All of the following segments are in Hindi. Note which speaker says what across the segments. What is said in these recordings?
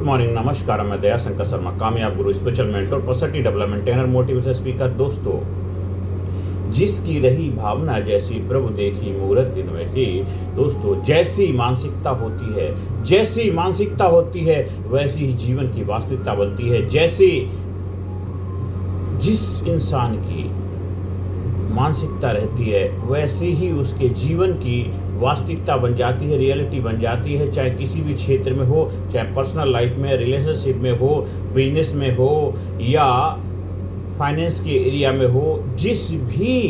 Speaker 1: मॉर्निंग, नमस्कार। मैं दया शंकर शर्मा, कामयाब गुरु, spiritual mentor, personality development trainer, motivation speaker. दोस्तों, जिसकी रही भावना जैसी प्रभु देखी मुहूर्त दिन वैसी। दोस्तों, जैसी मानसिकता होती है वैसी ही जीवन की वास्तविकता बनती है। जैसे जिस इंसान की मानसिकता रहती है वैसे ही उसके जीवन की वास्तविकता बन जाती है, रियलिटी बन जाती है। चाहे किसी भी क्षेत्र में हो, चाहे पर्सनल लाइफ में, रिलेशनशिप में हो, बिजनेस में हो या फाइनेंस के एरिया में हो, जिस भी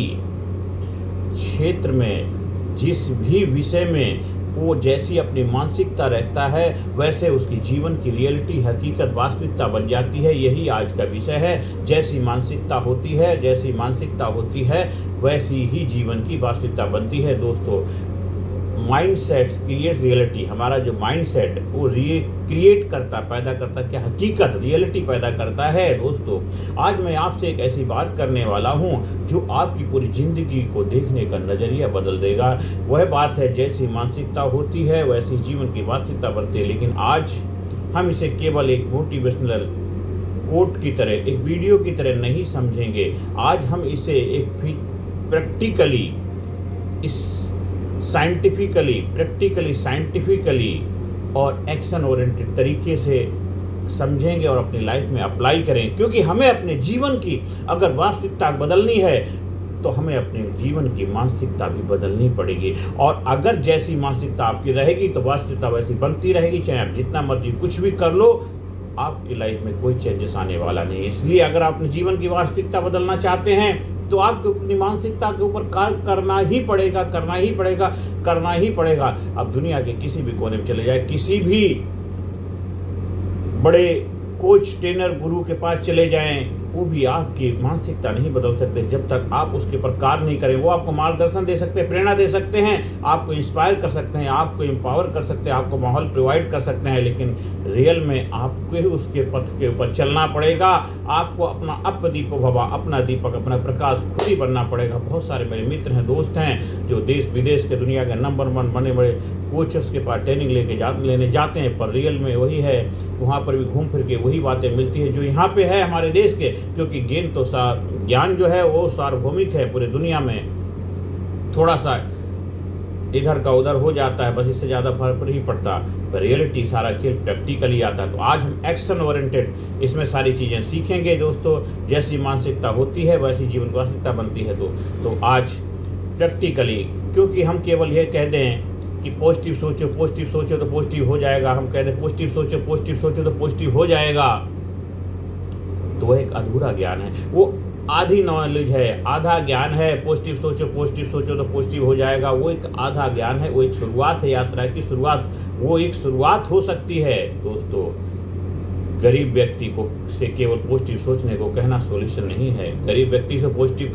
Speaker 1: क्षेत्र में, जिस भी विषय में वो जैसी अपनी मानसिकता रहता है वैसे उसकी जीवन की रियलिटी, हकीकत, वास्तविकता बन जाती है। यही आज का विषय है। जैसी मानसिकता होती है वैसी ही जीवन की वास्तविकता बनती है। दोस्तों, माइंडसेट क्रिएट रियलिटी। हमारा जो माइंडसेट वो पैदा करता क्या हकीकत, रियलिटी पैदा करता है। दोस्तों, आज मैं आपसे एक ऐसी बात करने वाला हूँ जो आपकी पूरी जिंदगी को देखने का नजरिया बदल देगा। वह बात है, जैसी मानसिकता होती है वैसी जीवन की वास्तविकता बनती है। लेकिन आज हम इसे केवल एक मोटिवेशनल कोट की तरह, एक वीडियो की तरह नहीं समझेंगे। आज हम इसे एक प्रैक्टिकली, साइंटिफिकली और एक्शन ओरिएंटेड तरीके से समझेंगे और अपनी लाइफ में अप्लाई करें। क्योंकि हमें अपने जीवन की अगर वास्तविकता बदलनी है तो हमें अपने जीवन की मानसिकता भी बदलनी पड़ेगी। और अगर जैसी मानसिकता आपकी रहेगी तो वास्तविकता वैसी बनती रहेगी। चाहे आप जितना मर्जी कुछ भी कर लो, आपकी लाइफ में कोई चेंजेस आने वाला नहीं। इसलिए अगर आप अपने जीवन की वास्तविकता बदलना चाहते हैं तो आपको अपनी मानसिकता के ऊपर कार्य करना ही पड़ेगा। अब दुनिया के किसी भी कोने में चले जाए, किसी भी बड़े कोच, ट्रेनर, गुरु के पास चले जाएं, वो भी आपकी मानसिकता नहीं बदल सकते जब तक आप उसके ऊपर कार्य नहीं करें। वो आपको मार्गदर्शन दे सकते हैं, प्रेरणा दे सकते हैं, आपको इंस्पायर कर सकते हैं, आपको एम्पावर कर सकते हैं, आपको माहौल प्रोवाइड कर सकते हैं। लेकिन रियल में आपको ही उसके पथ के ऊपर चलना पड़ेगा। आपको अपना अपदीपो भवा, अपना दीपक, अपना प्रकाश खुद ही बनना पड़ेगा। बहुत सारे मेरे मित्र हैं, दोस्त हैं जो देश विदेश के, दुनिया के नंबर 1 बने बड़े कोचेस के पास ट्रेनिंग लेने जाते हैं, पर रियल में वही है, वहाँ पर भी घूम फिर के वही बातें मिलती है जो यहाँ पे है हमारे देश के। क्योंकि ज्ञान जो है वो सार्वभौमिक है पूरी दुनिया में। थोड़ा सा इधर का उधर हो जाता है, बस इससे ज़्यादा फर्क नहीं पड़ता। पर रियलिटी सारा खेल प्रैक्टिकली आता है। तो आज हम एक्शन ओरिएंटेड इसमें सारी चीज़ें सीखेंगे। दोस्तों, जैसी मानसिकता होती है वैसी जीवन की वास्तविकता बनती है। तो आज प्रैक्टिकली, क्योंकि हम केवल ये कह दें कि पॉजिटिव सोचो तो पॉजिटिव हो जाएगा, हम कहते हैं पॉजिटिव सोचो तो पॉजिटिव हो जाएगा, तो वह एक अधूरा ज्ञान है, वो आधी नॉलेज है, आधा ज्ञान है। पॉजिटिव सोचो तो पॉजिटिव हो जाएगा, वो एक आधा ज्ञान है, वो एक शुरुआत है, यात्रा की शुरुआत, वो एक शुरुआत हो सकती है। दोस्तों, गरीब व्यक्ति को से केवल पॉजिटिव सोचने को कहना सॉल्यूशन नहीं है। गरीब व्यक्ति से पॉजिटिव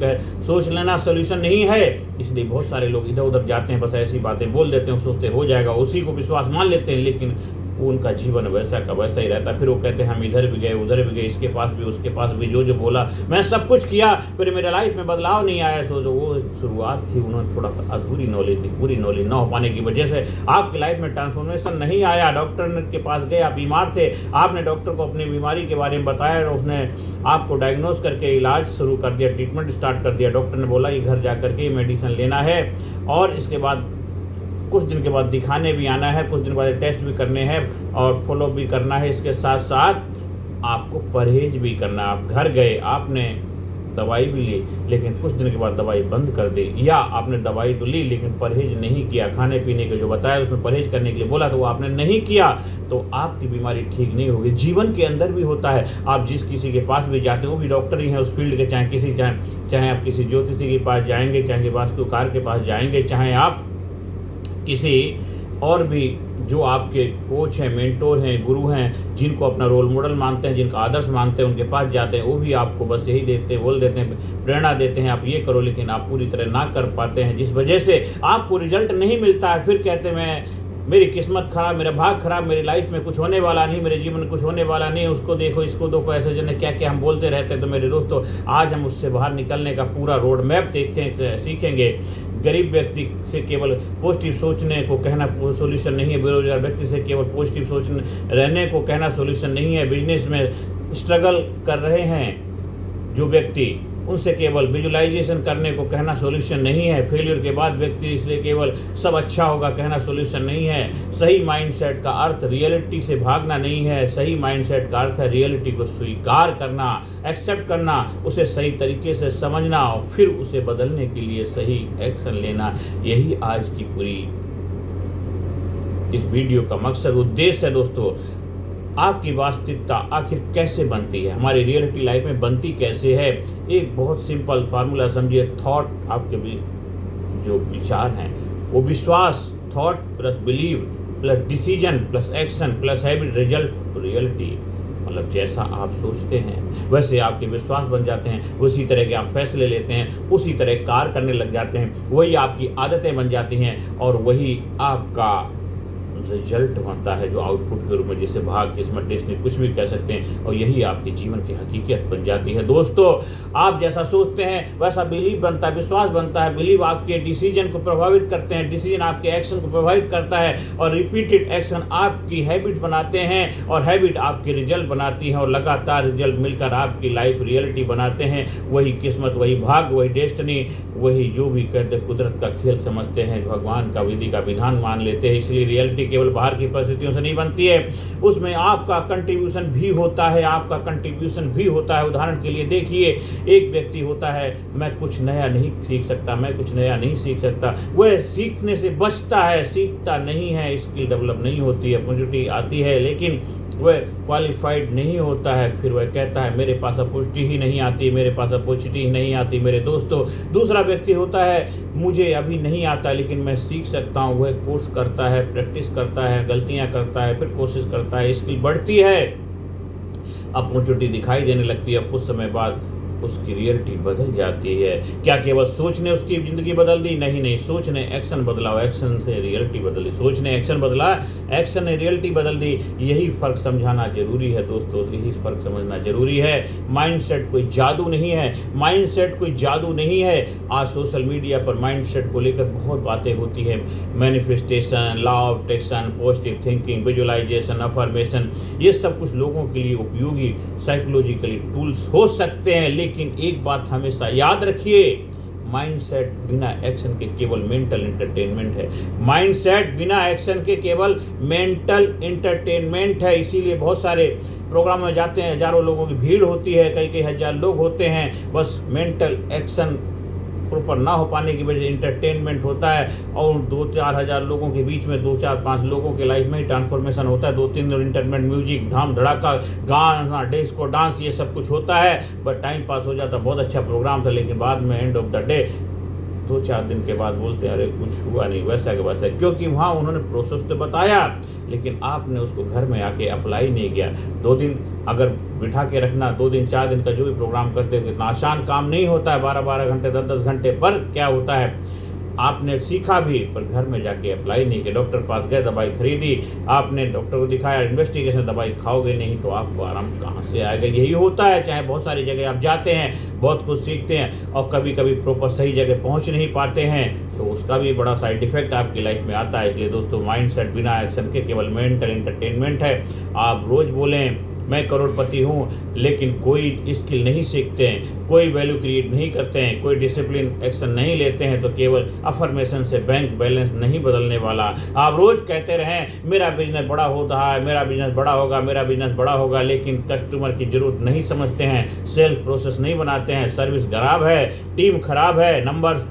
Speaker 1: सोच लेना सॉल्यूशन नहीं है। इसलिए बहुत सारे लोग इधर उधर जाते हैं, बस ऐसी बातें बोल देते हैं, सोचते हो जाएगा, उसी को विश्वास मान लेते हैं। लेकिन उनका जीवन वैसा का वैसा ही रहता है। फिर वो कहते हैं हम इधर भी गए, उधर भी गए, इसके पास भी, उसके पास भी, जो बोला मैं सब कुछ किया, फिर मेरे लाइफ में बदलाव नहीं आया। सोचो, वो शुरुआत थी, उन्होंने थोड़ा अधूरी नॉलेज थी, पूरी नॉलेज न हो पाने की वजह से आपकी लाइफ में ट्रांसफॉर्मेशन नहीं आया। डॉक्टर के पास गए, आप बीमार थे, आपने डॉक्टर को अपनी बीमारी के बारे में बताया और उसने आपको डायग्नोज करके इलाज शुरू कर दिया, ट्रीटमेंट स्टार्ट कर दिया। डॉक्टर ने बोला ये घर जा करके मेडिसिन लेना है और इसके बाद कुछ दिन के बाद दिखाने भी आना है, कुछ दिन बाद टेस्ट भी करने हैं और फॉलो भी करना है। इसके साथ साथ आपको परहेज भी करना। आप घर गए, आपने दवाई भी ली, लेकिन कुछ दिन के बाद दवाई बंद कर दी, या आपने दवाई तो ली लेकिन परहेज नहीं किया, खाने पीने के जो बताया उसमें परहेज करने के लिए बोला तो वो आपने नहीं किया, तो आपकी बीमारी ठीक नहीं होगी। जीवन के अंदर भी होता है। आप जिस किसी के पास भी जाते हो, वो भी डॉक्टर ही हैं उस फील्ड के, चाहे आप किसी ज्योतिषी के पास जाएंगे, चाहे वास्तुकार के पास जाएंगे, चाहे आप किसी और भी जो आपके कोच हैं, मेंटोर हैं, गुरु हैं, जिनको अपना रोल मॉडल मानते हैं, जिनका आदर्श मानते हैं, उनके पास जाते हैं, वो भी आपको बस यही बोल देते हैं, प्रेरणा देते हैं आप ये करो, लेकिन आप पूरी तरह ना कर पाते हैं, जिस वजह से आपको रिजल्ट नहीं मिलता है। फिर कहते हैं मेरी किस्मत खराब, मेरा भाग खराब, मेरी लाइफ में कुछ होने वाला नहीं, मेरे जीवन में कुछ होने वाला नहीं, उसको देखो, इसको देखो, ऐसे जने क्या क्या हम बोलते रहते हैं। तो मेरे दोस्तों, आज हम उससे बाहर निकलने का पूरा रोड मैप देखते हैं, सीखेंगे। गरीब व्यक्ति से केवल पॉजिटिव सोचने को कहना सोल्यूशन नहीं है, बेरोजगार व्यक्ति से केवल पॉजिटिव सोचने रहने को कहना सोल्यूशन नहीं है, बिजनेस में स्ट्रगल कर रहे हैं जो व्यक्ति उनसे केवल विजुलाइजेशन करने को कहना सॉल्यूशन नहीं है, फेलियर के बाद व्यक्ति से केवल सब अच्छा होगा कहना सॉल्यूशन नहीं है। सही माइंडसेट का अर्थ रियलिटी से भागना नहीं है, सही माइंडसेट का अर्थ है रियलिटी को स्वीकार करना, एक्सेप्ट करना, उसे सही तरीके से समझना और फिर उसे बदलने के लिए सही एक्शन लेना। यही आज की पूरी इस वीडियो का मकसद उद्देश्य है दोस्तों। आपकी वास्तविकता आखिर कैसे बनती है, हमारी रियलिटी लाइफ में बनती कैसे है? एक बहुत सिंपल फार्मूला समझिए, थॉट आपके भी जो विचार हैं वो विश्वास, thought plus believe plus decision plus action plus habit result reality. मतलब जैसा आप सोचते हैं वैसे आपके विश्वास बन जाते हैं, उसी तरह के आप फैसले लेते हैं, उसी तरह कार्य करने लग जाते हैं, वही आपकी आदतें बन जाती हैं और वही आपका रिजल्ट बनता है जो आउटपुट के रूप में, जिसे भाग किस्मत डेस्टिनी कुछ भी कह सकते हैं, और यही आपके जीवन की हकीकत बन जाती है। दोस्तों आप जैसा सोचते हैं वैसा बिलीव बनता है, विश्वास बनता है, बिलीव आपके डिसीजन को प्रभावित करते हैं, डिसीजन आपके एक्शन को प्रभावित करता है और रिपीटेड एक्शन आपकी हैबिट बनाते हैं और हैबिट आपकी रिजल्ट बनाती है और लगातार रिजल्ट मिलकर आपकी लाइफ रियलिटी बनाते हैं। वही किस्मत, वही भाग, वही डेस्टिनी, वही जो भी कहते कुदरत का खेल समझते हैं, भगवान का विधि का विधान मान लेते हैं। इसलिए रियलिटी केवल बाहर की परिस्थितियों से नहीं बनती है, उसमें आपका कंट्रीब्यूशन भी होता है, आपका कंट्रीब्यूशन भी होता है। उदाहरण के लिए देखिए, एक व्यक्ति होता है मैं कुछ नया नहीं सीख सकता, मैं कुछ नया नहीं सीख सकता, वह सीखने से बचता है, सीखता नहीं है, स्किल डेवलप नहीं होती है, अपॉर्चुनिटी आती है लेकिन वह क्वालिफाइड नहीं होता है, फिर वह कहता है मेरे पास अपॉर्चुनिटी ही नहीं आती, मेरे पास अपॉर्चुनिटी ही नहीं आती। मेरे दोस्तों, दूसरा व्यक्ति होता है मुझे अभी नहीं आता लेकिन मैं सीख सकता हूँ, वह कोर्स करता है, प्रैक्टिस करता है, गलतियाँ करता है, फिर कोशिश करता है, स्किल बढ़ती है, अपॉर्चुनिटी दिखाई देने लगती है, कुछ समय बाद उसकी रियलिटी बदल जाती है। क्या केवल सोच ने उसकी ज़िंदगी बदल दी? नहीं, सोच ने एक्शन बदला, एक्शन से रियलिटी बदली, सोच ने एक्शन बदला, एक्शन ने रियलिटी बदल दी। यही फ़र्क समझाना जरूरी है दोस्तों, यही फ़र्क समझना जरूरी है। माइंडसेट कोई जादू नहीं है, माइंडसेट कोई जादू नहीं है। आज सोशल मीडिया पर माइंडसेट को लेकर बहुत बातें होती है, manifestation, law of attraction, positive thinking, visualisation, affirmation, ये सब कुछ लोगों के लिए उपयोगी साइकोलॉजिकली टूल्स हो सकते हैं, लेकिन एक बात हमेशा याद रखिए, माइंडसेट बिना एक्शन के केवल मेंटल एंटरटेनमेंट है। माइंडसेट बिना एक्शन के केवल मेंटल एंटरटेनमेंट है। इसीलिए बहुत सारे प्रोग्राम में जाते हैं, हजारों लोगों की भीड़ होती है, कई हजार लोग होते हैं, बस मेंटल एक्शन प्रॉपर ना हो पाने की वजह से इंटरटेनमेंट होता है और 2-4 हज़ार लोगों के बीच में 2-4-5 लोगों के लाइफ में ही ट्रांसफॉर्मेशन होता है। 2-3 इंटरटेनमेंट, म्यूजिक, धाम धड़ाका, गाना, डिस्को डांस, ये सब कुछ होता है, बट टाइम पास हो जाता, बहुत अच्छा प्रोग्राम था, लेकिन बाद में एंड ऑफ द डे 2-4 दिन के बाद बोलते हैं अरे कुछ हुआ नहीं, वैसा के वैसा, क्योंकि वहाँ उन्होंने प्रोसेस तो बताया लेकिन आपने उसको घर में आके अप्लाई नहीं किया। 2 दिन अगर बिठा के रखना, 2 दिन 4 दिन का जो भी प्रोग्राम करते हो, इतना आसान काम नहीं होता है, 12-12 घंटे 10-10 घंटे। पर क्या होता है, आपने सीखा भी पर घर में जाके अप्लाई नहीं किया, डॉक्टर पास गए, दवाई खरीदी, आपने डॉक्टर को दिखाया, इन्वेस्टिगेशन, दवाई खाओगे नहीं तो आपको आराम कहाँ से आएगा। यही होता है, चाहे बहुत सारी जगह आप जाते हैं, बहुत कुछ सीखते हैं और कभी कभी प्रॉपर सही जगह पहुँच नहीं पाते हैं, तो उसका भी बड़ा साइड इफेक्ट आपकी लाइफ में आता है। इसलिए दोस्तों, माइंडसेट बिना एक्शन के केवल मेंटल एंटरटेनमेंट है। आप रोज़ बोलें मैं करोड़पति हूँ लेकिन कोई स्किल नहीं सीखते हैं, कोई वैल्यू क्रिएट नहीं करते हैं, कोई डिसिप्लिन एक्शन नहीं लेते हैं, तो केवल अफर्मेशन से बैंक बैलेंस नहीं बदलने वाला। आप रोज कहते रहें मेरा बिजनेस बड़ा हो रहा है, मेरा बिजनेस बड़ा होगा, मेरा बिजनेस बड़ा होगा, लेकिन कस्टमर की जरूरत नहीं समझते हैं, सेल्फ प्रोसेस नहीं बनाते हैं, सर्विस खराब है, टीम खराब है, नंबर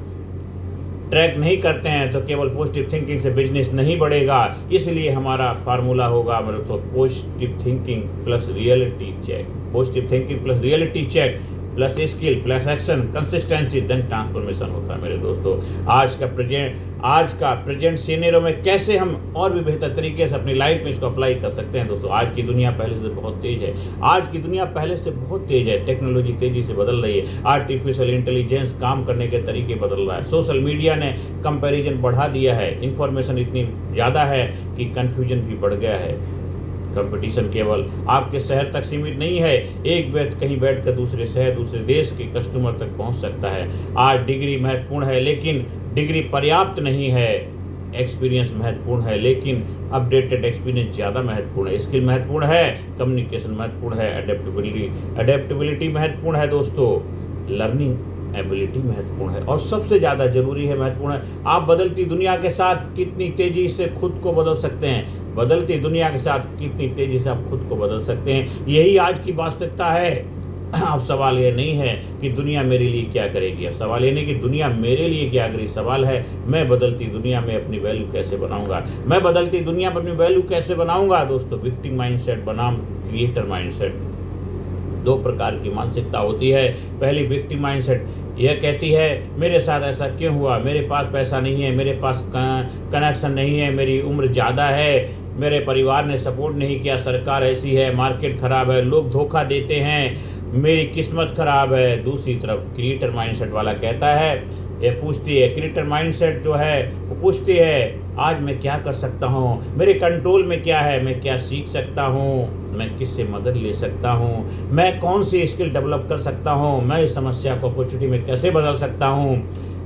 Speaker 1: ट्रैक नहीं करते हैं, तो केवल पॉजिटिव थिंकिंग से बिजनेस नहीं बढ़ेगा। इसलिए हमारा फार्मूला होगा मेरे तो positive thinking plus reality check, positive thinking plus reality check plus skill plus action, consistency, then transformation होता है मेरे दोस्तों। आज का प्रेजेंट सीनेरियो में कैसे हम और भी बेहतर तरीके से अपनी लाइफ में इसको अप्लाई कर सकते हैं दोस्तों। आज की दुनिया पहले से बहुत तेज है, आज की दुनिया पहले से बहुत तेज है, टेक्नोलॉजी तेजी से बदल रही है, आर्टिफिशियल इंटेलिजेंस काम करने के तरीके बदल रहा है, सोशल मीडिया ने कंपैरिजन बढ़ा दिया है, इंफॉर्मेशन इतनी ज़्यादा है कि कन्फ्यूजन भी बढ़ गया है। कंपटीशन केवल आपके शहर तक सीमित नहीं है, एक व्यक्ति कहीं बैठकर दूसरे शहर, दूसरे देश के कस्टमर तक पहुंच सकता है। आज डिग्री महत्वपूर्ण है लेकिन डिग्री पर्याप्त नहीं है, एक्सपीरियंस महत्वपूर्ण है, लेकिन अपडेटेड एक्सपीरियंस ज़्यादा महत्वपूर्ण है। स्किल महत्वपूर्ण है, कम्युनिकेशन महत्वपूर्ण है, एडेप्टेबिलिटी महत्वपूर्ण है दोस्तों, लर्निंग एबिलिटी महत्वपूर्ण है, और सबसे ज़्यादा जरूरी है, महत्वपूर्ण है, आप बदलती दुनिया के साथ कितनी तेज़ी से खुद को बदल सकते हैं। बदलती दुनिया के साथ कितनी तेज़ी से आप खुद को बदल सकते हैं, यही आज की वास्तविकता है। अब सवाल ये नहीं है कि दुनिया मेरे लिए क्या करेगी, अब सवाल ये नहीं कि दुनिया मेरे लिए क्या करेगी, सवाल है मैं बदलती दुनिया में अपनी वैल्यू कैसे बनाऊंगा, मैं बदलती दुनिया में अपनी वैल्यू कैसे बनाऊंगा। दोस्तों, विक्टिम माइंडसेट बनाम क्रिएटर माइंडसेट, दो प्रकार की मानसिकता होती है। पहली विक्टिम माइंडसेट यह कहती है मेरे साथ ऐसा क्यों हुआ, मेरे पास पैसा नहीं है, मेरे पास कनेक्शन नहीं है, मेरी उम्र ज़्यादा है, मेरे परिवार ने सपोर्ट नहीं किया, सरकार ऐसी है, मार्केट ख़राब है, लोग धोखा देते हैं, मेरी किस्मत ख़राब है। दूसरी तरफ क्रिएटर माइंडसेट वाला कहता है, ये पूछती है, क्रिएटर माइंडसेट जो है वो पूछती है आज मैं क्या कर सकता हूँ, मेरे कंट्रोल में क्या है, मैं क्या सीख सकता हूँ, मैं किससे मदद ले सकता हूँ, मैं कौन सी स्किल डेवलप कर सकता हूँ, मैं इस समस्या को अपॉर्चुनिटी में कैसे बदल सकता हूँ।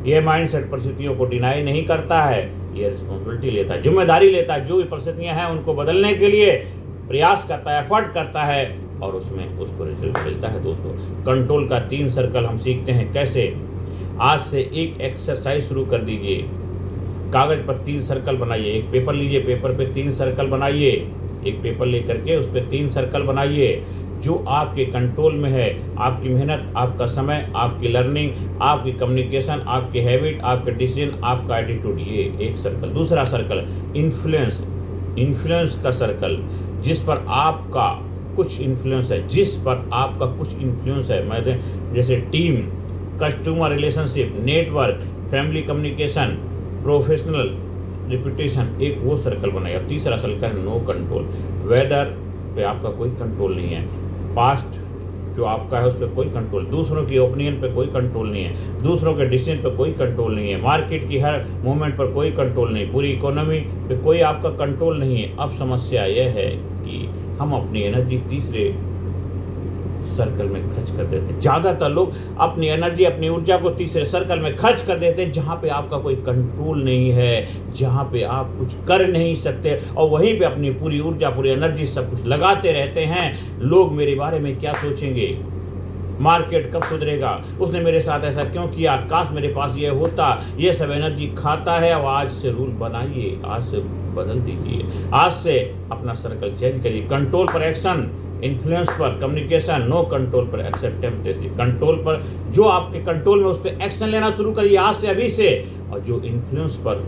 Speaker 1: यह माइंडसेट परिस्थितियों को डिनाई नहीं करता है, यह रिस्पॉन्सिबिलिटी लेता है, जिम्मेदारी लेता है, जो भी परिस्थितियाँ हैं उनको बदलने के लिए प्रयास करता है, एफर्ट करता है, और उसमें उसको रिजल्ट मिलता है। दोस्तों, कंट्रोल का 3 सर्कल हम सीखते हैं कैसे। आज से एक एक्सरसाइज शुरू कर दीजिए, कागज पर 3 सर्कल बनाइए, एक पेपर लीजिए, पेपर पे 3 सर्कल बनाइए, एक पेपर लेकर के उस पर 3 सर्कल बनाइए, जो आपके कंट्रोल में है, आपकी मेहनत, आपका समय, आपकी लर्निंग, आपकी कम्युनिकेशन, आपकी हैबिट, आपका डिसीजन, आपका एटीट्यूड, ये एक सर्कल। दूसरा सर्कल इन्फ्लुएंस का सर्कल, जिस पर आपका कुछ इन्फ्लुएंस है, जैसे team, customer relationship, network, family communication, professional reputation, एक वो सर्कल बनाइए। और तीसरा सर्कल है नो कंट्रोल, वेदर पे आपका कोई कंट्रोल नहीं है, पास्ट जो आपका है उस पर कोई कंट्रोल, दूसरों की ओपिनियन पे कोई कंट्रोल नहीं है, दूसरों के डिसीजन पे कोई कंट्रोल नहीं है, मार्केट की हर मूवमेंट पर कोई कंट्रोल नहीं, पूरी इकोनॉमी पे कोई आपका कंट्रोल नहीं है। अब समस्या यह है कि हम अपनी एनर्जी तीसरे सर्कल में खर्च कर देते हैं। ज़्यादातर लोग अपनी एनर्जी, अपनी ऊर्जा को तीसरे सर्कल में खर्च कर देते हैं, जहाँ पे आपका कोई कंट्रोल नहीं है, जहाँ पे आप कुछ कर नहीं सकते, और वहीं पे अपनी पूरी ऊर्जा, पूरी एनर्जी सब कुछ लगाते रहते हैं। लोग मेरे बारे में क्या सोचेंगे, मार्केट कब सुधरेगा, उसने मेरे साथ ऐसा क्यों किया, काश मेरे पास ये होता, ये सब एनर्जी खाता है। और आज से रूल बनाइए, आज से बदल दीजिए, आज से अपना सर्कल चेंज करिए। कंट्रोल पर एक्शन, इन्फ्लुएंस पर कम्युनिकेशन, नो कंट्रोल पर एक्सेप्टेंस। कंट्रोल पर जो आपके कंट्रोल में उस पर एक्शन लेना शुरू करिए आज से, अभी से। और जो इन्फ्लुएंस पर,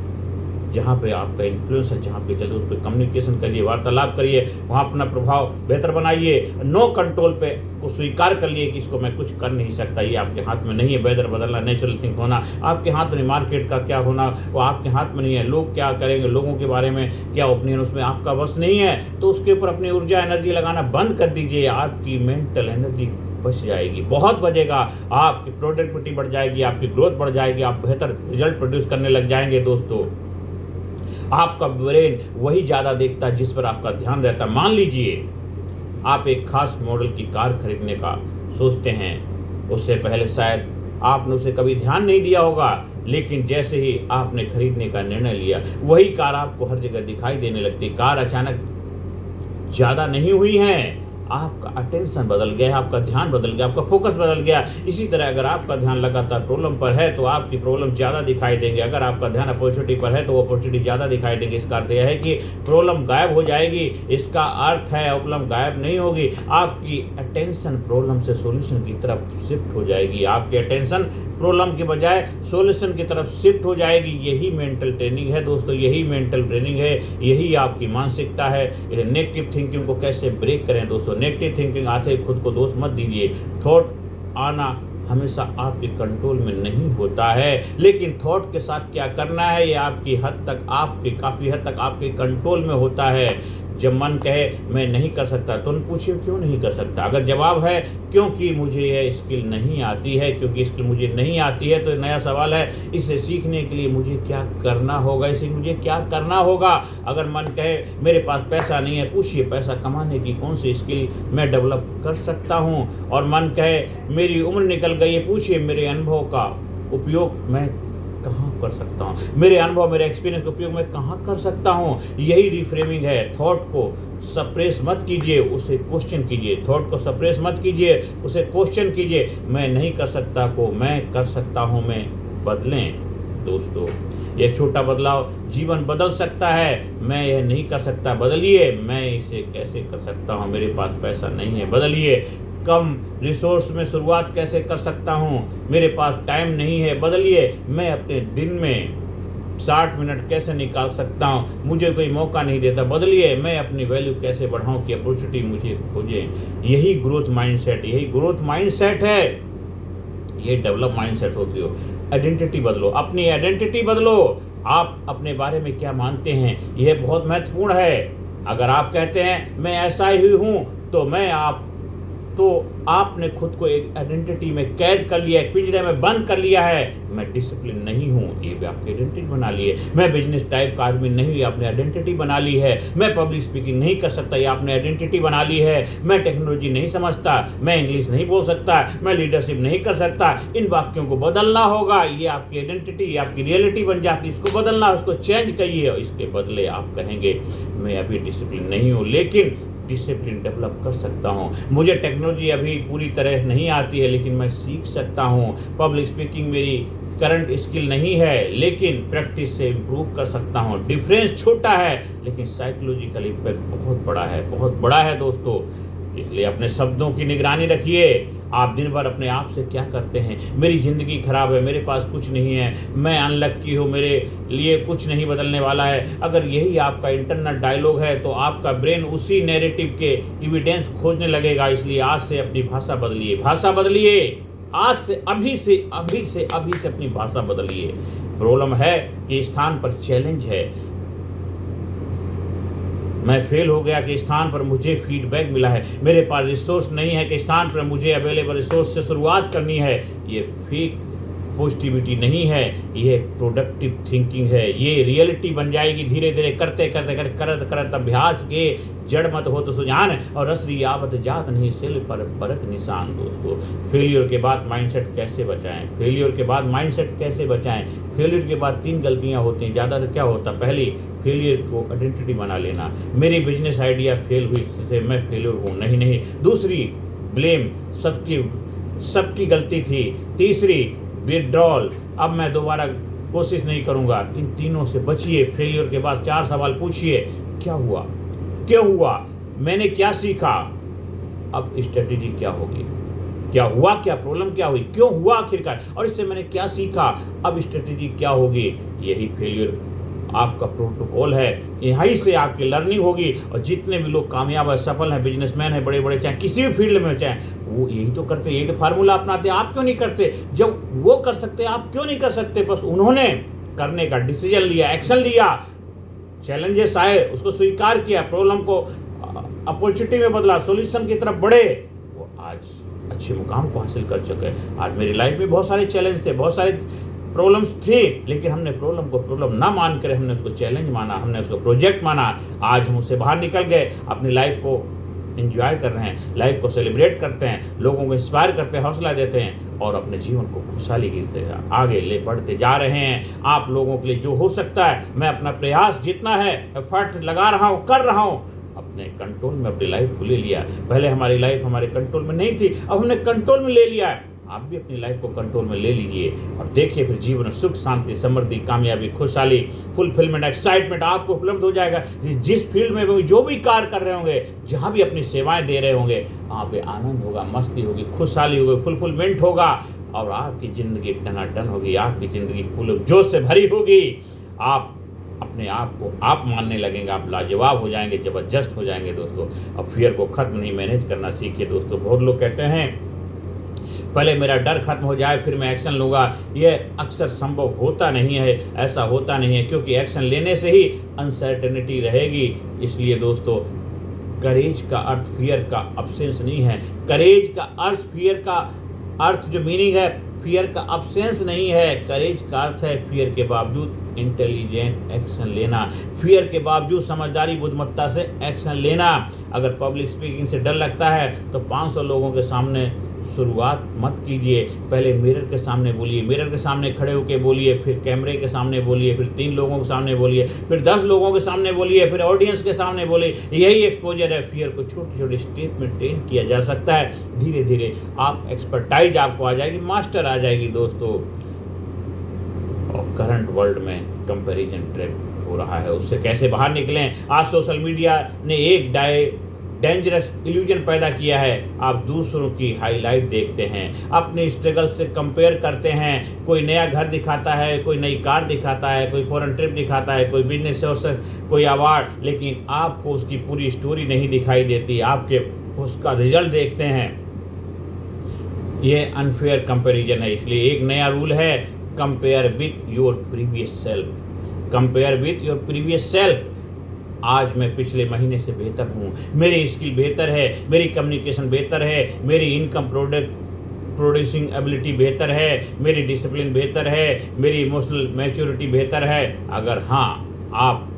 Speaker 1: जहाँ पे आपका इन्फ्लुएंस है, जहाँ पे चले उस पर कम्युनिकेशन करिए, वार्तालाप करिए, वहाँ अपना प्रभाव बेहतर बनाइए। नो कंट्रोल पे को स्वीकार कर लिए कि इसको मैं कुछ कर नहीं सकता, ये आपके हाथ में नहीं है। वेदर बदलना, नेचुरल थिंग होना आपके हाथ में नहीं, मार्केट का क्या होना वो आपके हाथ में नहीं है, लोग क्या करेंगे, लोगों के बारे में क्या ओपिनियन, उसमें आपका बस नहीं है। तो उसके ऊपर अपनी ऊर्जा, एनर्जी लगाना बंद कर दीजिए। आपकी मेंटल एनर्जी बच जाएगी, बहुत बचेगा, आपकी प्रोडक्टिविटी बढ़ जाएगी, आपकी ग्रोथ बढ़ जाएगी, आप बेहतर रिजल्ट प्रोड्यूस करने लग जाएंगे। दोस्तों, आपका ब्रेन वही ज़्यादा देखता है जिस पर आपका ध्यान रहता है। मान लीजिए आप एक खास मॉडल की कार खरीदने का सोचते हैं, उससे पहले शायद आपने उसे कभी ध्यान नहीं दिया होगा, लेकिन जैसे ही आपने खरीदने का निर्णय लिया, वही कार आपको हर जगह दिखाई देने लगती। कार अचानक ज़्यादा नहीं हुई है, आपका अटेंशन बदल गया, आपका ध्यान बदल गया, आपका फोकस बदल गया। इसी तरह अगर आपका ध्यान लगातार प्रॉब्लम पर है तो आपकी प्रॉब्लम ज़्यादा दिखाई देंगे, अगर आपका ध्यान अपॉर्चुनिटी पर है तो अपॉर्चुनिटी ज़्यादा दिखाई देंगे। इसका अर्थ यह है कि प्रॉब्लम गायब हो जाएगी, इसका अर्थ है प्रॉब्लम गायब नहीं होगी, आपकी अटेंशन प्रॉब्लम से सॉल्यूशन की तरफ शिफ्ट हो जाएगी, आपकी अटेंशन प्रॉब्लम के बजाय सॉल्यूशन की तरफ शिफ्ट हो जाएगी। यही मेंटल ट्रेनिंग है दोस्तों, यही मेंटल ट्रेनिंग है, यही आपकी मानसिकता है। नेगेटिव थिंकिंग को कैसे ब्रेक करें दोस्तों। नेगेटिव थिंकिंग आते ही खुद को दोष मत दीजिए। थॉट आना हमेशा आपके कंट्रोल में नहीं होता है, लेकिन थॉट के साथ क्या करना है ये काफ़ी हद तक आपके कंट्रोल में होता है। जब मन कहे मैं नहीं कर सकता तो पूछिए क्यों नहीं कर सकता। अगर जवाब है क्योंकि मुझे यह स्किल नहीं आती है, क्योंकि स्किल मुझे नहीं आती है, तो नया सवाल है इसे सीखने के लिए मुझे क्या करना होगा, इसे मुझे क्या करना होगा। अगर मन कहे मेरे पास पैसा नहीं है, पूछिए पैसा कमाने की कौन सी स्किल मैं डेवलप कर सकता हूँ। और मन कहे मेरी उम्र निकल गई है, पूछिए मेरे अनुभव का उपयोग मैं कहाँ कहाँ कर सकता हूँ, मेरे अनुभव मेरे एक्सपीरियंस का उपयोग मैं कहाँ कर सकता हूँ। यही रिफ्रेमिंग है। थॉट को सप्रेस मत कीजिए, उसे क्वेश्चन कीजिए। थॉट को सप्रेस मत कीजिए, उसे क्वेश्चन कीजिए। मैं नहीं कर सकता को मैं कर सकता हूँ में बदलें दोस्तों। यह छोटा बदलाव जीवन बदल सकता है। मैं यह नहीं कर सकता, बदलिए। मैं इसे कैसे कर सकता हूँ, मेरे पास पैसा नहीं है, बदलिए। कम रिसोर्स में शुरुआत कैसे कर सकता हूँ, मेरे पास टाइम नहीं है, बदलिए। मैं अपने दिन में 60 मिनट कैसे निकाल सकता हूँ, मुझे कोई मौका नहीं देता, बदलिए। मैं अपनी वैल्यू कैसे बढ़ाऊँ कि अपॉर्चुनिटी मुझे खोजे। यही ग्रोथ माइंडसेट, यही ग्रोथ माइंडसेट है। ये डेवलप माइंडसेट होती हो। आइडेंटिटी बदलो, अपनी आइडेंटिटी बदलो। आप अपने बारे में क्या मानते हैं, यह बहुत महत्वपूर्ण है। अगर आप कहते हैं मैं ऐसा ही हूँ, तो आपने खुद को एक आइडेंटिटी में कैद कर लिया है, पिंजरे में बंद कर लिया है। मैं डिसिप्लिन नहीं हूँ, ये भी आपकी आइडेंटिटी बना ली है। मैं बिजनेस टाइप का आदमी नहीं, आपने आइडेंटिटी बना ली है। मैं पब्लिक स्पीकिंग नहीं कर सकता, ये आपने आइडेंटिटी बना ली है। मैं टेक्नोलॉजी नहीं समझता, मैं इंग्लिश नहीं बोल सकता, मैं लीडरशिप नहीं कर सकता। इन वाक्यों को बदलना होगा। ये आपकी आइडेंटिटी, आपकी रियलिटी बन जाती है। इसको बदलना, उसको चेंज करिए। और इसके बदले आप कहेंगे मैं अभी डिसिप्लिन नहीं हूँ, लेकिन डिसिप्लिन डेवलप कर सकता हूँ। मुझे टेक्नोलॉजी अभी पूरी तरह नहीं आती है, लेकिन मैं सीख सकता हूँ। पब्लिक स्पीकिंग मेरी करंट स्किल नहीं है, लेकिन प्रैक्टिस से इम्प्रूव कर सकता हूँ। डिफरेंस छोटा है, लेकिन साइकोलॉजिकल इम्पैक्ट बहुत बड़ा है, बहुत बड़ा है दोस्तों। इसलिए अपने शब्दों की निगरानी रखिए। आप दिन भर अपने आप से क्या करते हैं। मेरी ज़िंदगी खराब है, मेरे पास कुछ नहीं है, मैं अनलक्की हूँ, मेरे लिए कुछ नहीं बदलने वाला है। अगर यही आपका इंटरनल डायलॉग है, तो आपका ब्रेन उसी नैरेटिव के एविडेंस खोजने लगेगा। इसलिए आज से अपनी भाषा बदलिए, भाषा बदलिए। आज से अभी से अपनी भाषा बदलिए। प्रॉब्लम है कि स्थान पर चैलेंज है। मैं फेल हो गया कि स्थान पर मुझे फीडबैक मिला है। मेरे पास रिसोर्स नहीं है कि स्थान पर मुझे अवेलेबल रिसोर्स से शुरुआत करनी है। ये फेक पॉजिटिविटी नहीं है, ये प्रोडक्टिव थिंकिंग है। ये रियलिटी बन जाएगी धीरे धीरे, करते अभ्यास के। जड़ मत हो तो सुजान, और असरी आवत जात नहीं, सिल पर परत निशान। दोस्तों, फेलियर के बाद माइंडसेट कैसे बचाएं, फेलियर के बाद माइंडसेट कैसे बचाएं। फेलियर के बाद 3 गलतियां होती हैं। ज़्यादातर क्या होता, पहली फेलियर को आइडेंटिटी बना लेना। मेरी बिजनेस आइडिया फेल हुई, इससे मैं फेलियर हूँ, नहीं। दूसरी, ब्लेम, सबकी गलती थी। तीसरी, विड्रॉल, अब मैं दोबारा कोशिश नहीं करूँगा। इन तीनों से बचिए। फेलियर के बाद 4 सवाल पूछिए। क्या हुआ, क्यों हुआ, मैंने क्या सीखा, अब स्ट्रेटेजी क्या होगी। क्या हुआ, क्या प्रॉब्लम क्या हुई, क्यों हुआ आखिरकार, और इससे मैंने क्या सीखा, अब स्ट्रेटेजी क्या होगी। यही फेलियर आपका प्रोटोकॉल है। यहीं से आपकी लर्निंग होगी। और जितने भी लोग कामयाब है, सफल हैं, बिजनेसमैन है, बड़े बड़े, चाहे किसी भी फील्ड में, चाहे वो यही तो करते, यही तो फार्मूला अपनाते। आप क्यों नहीं करते? जब वो कर सकते आप क्यों नहीं कर सकते? बस उन्होंने करने का डिसीजन लिया, एक्शन लिया, चैलेंजेस आए, उसको स्वीकार किया, प्रॉब्लम को अपॉर्चुनिटी में बदला, सॉल्यूशन की तरफ बढ़े, वो आज अच्छे मुकाम को हासिल कर चुके हैं। आज मेरी लाइफ में बहुत सारे चैलेंज थे, बहुत सारे प्रॉब्लम्स थी, लेकिन हमने प्रॉब्लम को प्रॉब्लम ना मान कर हमने उसको चैलेंज माना, हमने उसको प्रोजेक्ट माना। आज हम उससे बाहर निकल गए, अपनी लाइफ को एंजॉय कर रहे हैं, लाइफ को सेलिब्रेट करते हैं, लोगों को इंस्पायर करते हैं, हौसला देते हैं, और अपने जीवन को खुशहाली से आगे ले बढ़ते जा रहे हैं। आप लोगों के लिए जो हो सकता है, मैं अपना प्रयास जितना है, एफर्ट लगा रहा हूँ, कर रहा हूँ। अपने कंट्रोल में अपनी लाइफ को ले लिया। पहले हमारी लाइफ हमारे कंट्रोल में नहीं थी, अब हमने कंट्रोल में ले लिया है। आप भी अपनी लाइफ को कंट्रोल में ले लीजिए और देखिए, फिर जीवन में सुख, शांति, समृद्धि, कामयाबी, खुशहाली, फुलफिलमेंट, एक्साइटमेंट आपको उपलब्ध हो जाएगा। जिस फील्ड में भी जो भी कार्य कर रहे होंगे, जहाँ भी अपनी सेवाएं दे रहे होंगे, वहाँ पे आनंद होगा, मस्ती होगी, खुशहाली होगी, फुलफिलमेंट होगा, और आपकी ज़िंदगी टनाटन होगी, आपकी ज़िंदगी फुल जोश से भरी होगी। आप अपने आप को आप मानने लगेंगे, आप लाजवाब हो जाएंगे, ज़बरदस्त हो जाएंगे दोस्तों। अब फियर को ख़त्म नहीं, मैनेज करना सीखिए दोस्तों। बहुत लोग कहते हैं पहले मेरा डर खत्म हो जाए फिर मैं एक्शन लूँगा। यह अक्सर संभव होता नहीं है, ऐसा होता नहीं है, क्योंकि एक्शन लेने से ही अनसर्टेनिटी रहेगी। इसलिए दोस्तों, करेज का अर्थ फियर का अब्सेंस नहीं है। करेज का अर्थ, फियर का अर्थ जो मीनिंग है, फियर का अब्सेंस नहीं है। करेज का अर्थ है फियर के बावजूद इंटेलिजेंट एक्शन लेना, फियर के बावजूद समझदारी, बुद्धिमत्ता से एक्शन लेना। अगर पब्लिक स्पीकिंग से डर लगता है तो 500 लोगों के सामने शुरुआत मत कीजिए। पहले मिरर के सामने बोलिए, मिरर के सामने खड़े होकर बोलिए, फिर कैमरे के सामने बोलिए, फिर 3 लोगों के सामने बोलिए, फिर 10 लोगों के सामने बोलिए, फिर ऑडियंस के सामने बोलिए। यही एक्सपोजर है। फियर को छोटे-छोटे स्टेप में ट्रेन किया जा सकता है। धीरे-धीरे आप एक्सपर्टाइज आपको आ जाएगी, मास्टर आ जाएगी दोस्तों। और करंट वर्ल्ड में कंपैरिजन ट्रैप हो रहा है, उससे कैसे बाहर निकलें? आज सोशल मीडिया ने एक डेंजरस इल्यूजन पैदा किया है। आप दूसरों की हाईलाइट देखते हैं, अपने स्ट्रगल से कंपेयर करते हैं। कोई नया घर दिखाता है, कोई नई कार दिखाता है, कोई फॉरेन ट्रिप दिखाता है, कोई बिजनेस से कोई अवार्ड, लेकिन आपको उसकी पूरी स्टोरी नहीं दिखाई देती। आपके उसका रिजल्ट देखते हैं। ये अनफेयर कंपैरिजन है। इसलिए एक नया रूल है, compare with your previous self. Compare with your previous self. आज मैं पिछले महीने से बेहतर हूँ, मेरी स्किल बेहतर है, मेरी कम्युनिकेशन बेहतर है, मेरी इनकम प्रोड्यूसिंग एबिलिटी बेहतर है, मेरी डिसिप्लिन बेहतर है, मेरी इमोशनल मैच्योरिटी बेहतर है। अगर हाँ आप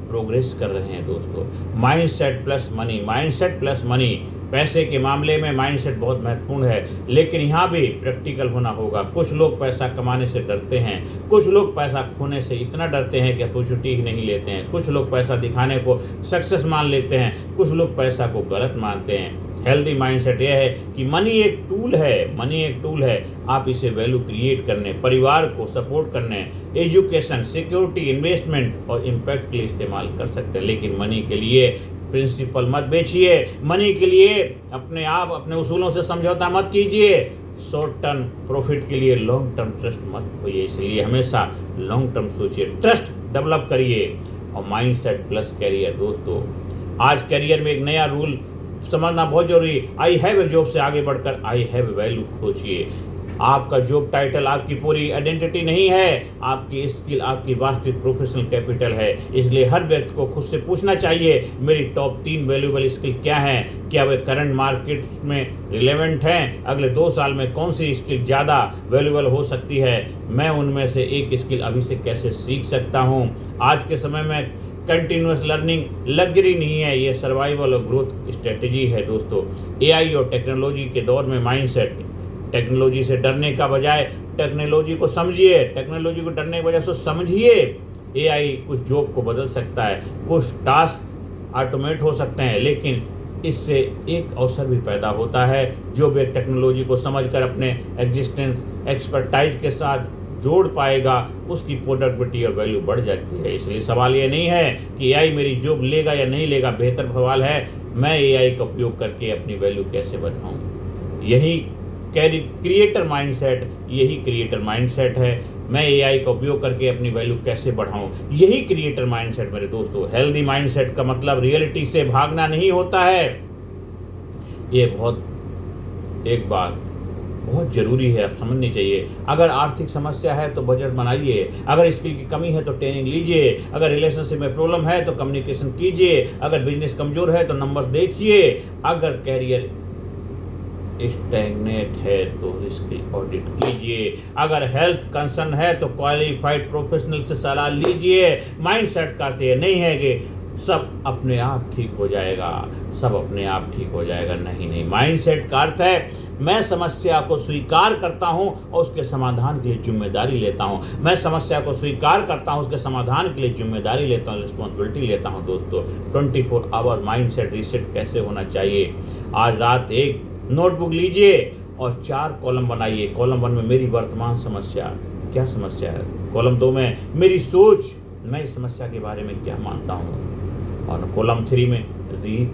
Speaker 1: प्रोग्रेस कर रहे हैं दोस्तों। Mindset plus money, mindset plus money. पैसे के मामले में माइंडसेट बहुत महत्वपूर्ण है, लेकिन यहाँ भी प्रैक्टिकल होना होगा। कुछ लोग पैसा कमाने से डरते हैं, कुछ लोग पैसा खोने से इतना डरते हैं कि अपॉर्चुनिटी ही नहीं लेते हैं। कुछ लोग पैसा दिखाने को सक्सेस मान लेते हैं, कुछ लोग पैसा को गलत मानते हैं। हेल्दी माइंडसेट यह है कि मनी एक टूल है, मनी एक टूल है। आप इसे वैल्यू क्रिएट करने, परिवार को सपोर्ट करने, एजुकेशन, सिक्योरिटी, इन्वेस्टमेंट और इम्पैक्ट के लिए इस्तेमाल कर सकते हैं। लेकिन मनी के लिए प्रिंसिपल मत बेचिए, मनी के लिए अपने आप अपने उसूलों से समझौता मत कीजिए। शॉर्ट टर्म प्रॉफिट के लिए लॉन्ग टर्म ट्रस्ट मत खोइए। इसलिए हमेशा लॉन्ग टर्म सोचिए, ट्रस्ट डेवलप करिए। और माइंडसेट प्लस कैरियर दोस्तों, आज कैरियर में एक नया रूल समझना बहुत जरूरी। आई हैव ए जॉब से आगे बढ़कर आई हैव ए वैल्यू सोचिए। आपका जॉब टाइटल आपकी पूरी आइडेंटिटी नहीं है, आपकी स्किल आपकी वास्तविक प्रोफेशनल कैपिटल है। इसलिए हर व्यक्ति को खुद से पूछना चाहिए, मेरी टॉप 3 वैल्यूएबल स्किल क्या हैं? क्या वे करंट मार्केट में रिलेवेंट हैं? अगले 2 साल में कौन सी स्किल ज़्यादा वैल्यूएबल हो सकती है? मैं उनमें से एक स्किल अभी से कैसे सीख सकता हूँ? आज के समय में कंटिन्यूअस लर्निंग लग्जरी नहीं है, ये सर्वाइवल और ग्रोथ स्ट्रेटेजी है दोस्तों। एआई और टेक्नोलॉजी के दौर में माइंडसेट, टेक्नोलॉजी से डरने का बजाय टेक्नोलॉजी को समझिए, टेक्नोलॉजी को डरने के बजाय उसको समझिए। एआई कुछ जॉब को बदल सकता है, कुछ टास्क ऑटोमेट हो सकते हैं, लेकिन इससे एक अवसर भी पैदा होता है। जो भी टेक्नोलॉजी को समझकर अपने एग्जिस्टेंस एक्सपर्टाइज के साथ जोड़ पाएगा, उसकी प्रोडक्टिविटी और वैल्यू बढ़ जाती है। इसलिए सवाल ये नहीं है कि एआई मेरी जॉब लेगा या नहीं लेगा, बेहतर सवाल है मैं एआई का उपयोग करके अपनी वैल्यू कैसे बढ़ाऊँ। यही क्रिएटर माइंडसेट, यही क्रिएटर माइंडसेट है। मैं एआई का उपयोग करके अपनी वैल्यू कैसे बढ़ाऊं, यही क्रिएटर माइंडसेट मेरे दोस्तों। हेल्दी माइंडसेट का मतलब रियलिटी से भागना नहीं होता है। ये एक बात बहुत जरूरी है, आप समझनी चाहिए। अगर आर्थिक समस्या है तो बजट बनाइए, अगर स्किल की कमी है तो ट्रेनिंग लीजिए, अगर रिलेशनशिप में प्रॉब्लम है तो कम्युनिकेशन कीजिए, अगर बिजनेस कमजोर है तो नंबर देखिए, अगर कैरियर स्टैग्नेट है तो इसकी ऑडिट कीजिए, अगर हेल्थ कंसर्न है तो क्वालिफाइड प्रोफेशनल से सलाह लीजिए। माइंडसेट का अर्थ ये नहीं है कि सब अपने आप ठीक हो जाएगा, सब अपने आप ठीक हो जाएगा, नहीं। माइंडसेट का अर्थ है मैं समस्या को स्वीकार करता हूं और उसके समाधान के लिए जिम्मेदारी लेता हूं। मैं समस्या को स्वीकार करता हूं, उसके समाधान के लिए जिम्मेदारी लेता हूं, रिस्पॉन्सिबिलिटी लेता हूं। दोस्तों 24 आवर माइंडसेट रीसेट कैसे होना चाहिए? आज रात एक नोटबुक लीजिए और 4 कॉलम बनाइए। कॉलम 1 में मेरी वर्तमान समस्या, क्या समस्या है? कॉलम 2 में मेरी सोच, मैं इस समस्या के बारे में क्या मानता हूँ। और कॉलम 3 में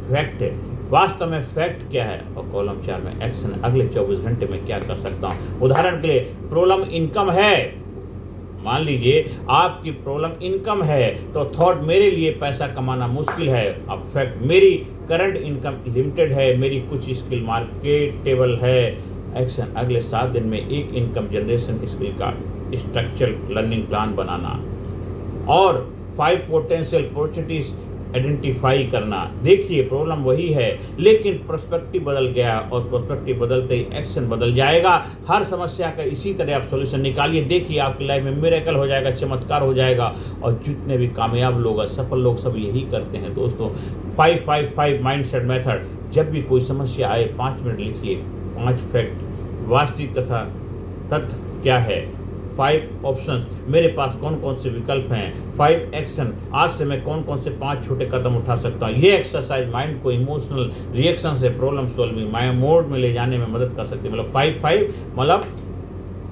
Speaker 1: फैक्ट है, वास्तव में फैक्ट क्या है। और कॉलम 4 में एक्शन, अगले 24 घंटे में क्या कर सकता हूँ। उदाहरण के लिए प्रॉब्लम इनकम है, मान लीजिए आपकी प्रॉब्लम इनकम है तो थॉट मेरे लिए पैसा कमाना मुश्किल है। अब फैक्ट मेरी करंट इनकम लिमिटेड है, मेरी कुछ स्किल मार्केटेबल है। एक्शन, अगले 7 दिन में एक इनकम जनरेशन स्किल का स्ट्रक्चरल लर्निंग प्लान बनाना। और 5 पोटेंशियल अपॉर्चुनिटीज आइडेंटिफाई करना। देखिए प्रॉब्लम वही है, लेकिन पर्सपेक्टिव बदल गया और पर्सपेक्टिव बदलते ही एक्शन बदल जाएगा। हर समस्या का इसी तरह आप सॉल्यूशन निकालिए, देखिए आपकी लाइफ में मिरेकल हो जाएगा, चमत्कार हो जाएगा। और जितने भी कामयाब लोग, सफल लोग, सब यही करते हैं दोस्तों। 5-5-5 माइंडसेट मेथड। जब भी कोई समस्या आए 5 मिनट लिखिए 5 फैक्ट, वास्तविक तथा तथ्य क्या है, 5 ऑप्शंस, मेरे पास कौन कौन से विकल्प हैं, 5 एक्शन, आज से मैं कौन कौन से 5 छोटे कदम उठा सकता हूँ। ये एक्सरसाइज माइंड को इमोशनल रिएक्शन से प्रॉब्लम सॉल्विंग मोड में ले जाने में मदद कर सकती है। मतलब 5 मतलब